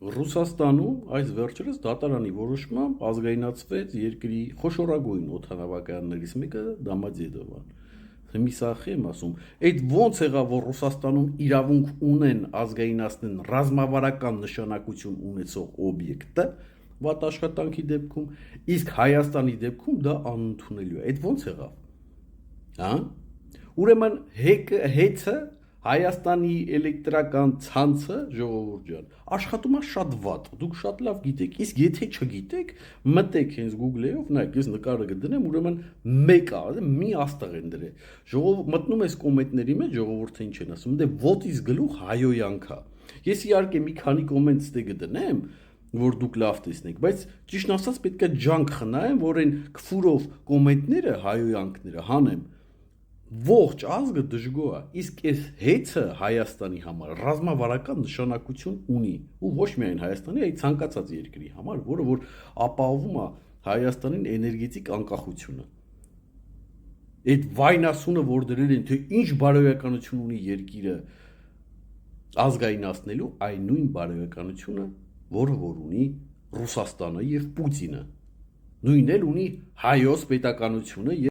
Ռուսաստանում այս վերջերս դատարանի որոշմամբ ազգայնացվեց երկրի խոշորագույն օդանավակայաններից մեկը Դոմոդեդովան։ Միսախի եմ ասում, այդ ոնց եղավ, որ Ռուսաստանում իրավունք ունեն ազգայնացնեն ռազմավարական նշանակություն ունեցող օբյեկտը վատ աշխատանքի դեպքում, իսկ Հայաստանի դեպքում դա անընդունելի է։ Այդ ոնց եղավ։ Հա? Ուրեմն հեծը Հայաստանի էլեկտրական ցանցը ժողովուրդ ջան աշխատում է շատ վատ, դուք շատ լավ գիտեք, իսկ եթե չգիտեք, մտեք հենց Google-ով, նայեք, ես նկարը կդնեմ, ուրեմն մեկ է, մի աստղ են դրել։ Ժողովուրդ մտնում ես կոմենտների մեջ, ժողովուրդը ինչ են ասում, դե ոտից գլուխ հայոյանքա։ Ես իհարկե մի քանի կոմենտ ստե կդնեմ, որ դուք լավ տեսնեք, բայց ճիշտ ասած պետք է ջանք խնայեմ, որ այն քֆուրով կոմենտները, հայոյանքները հանեմ։ Ողջ ազգը դժգոհ է, իսկ այս հեծը Հայաստանի համար ռազմավարական նշանակություն ունի, ու ոչ միայն Հայաստանի, այլ ցանկացած երկրի համար, որը որ ապահովում է Հայաստանին էներգետիկ անկախությունը։ Այդ վայնասունը, որ դրել են, թե ինչ բարոյականություն ունի երկիրը ազգայնացնելու, այն նույն բարոյականությունը, որը որ ունի Ռուսաստանը եւ Պուտինը, նույնն էլ ունի հայոց պետականությունը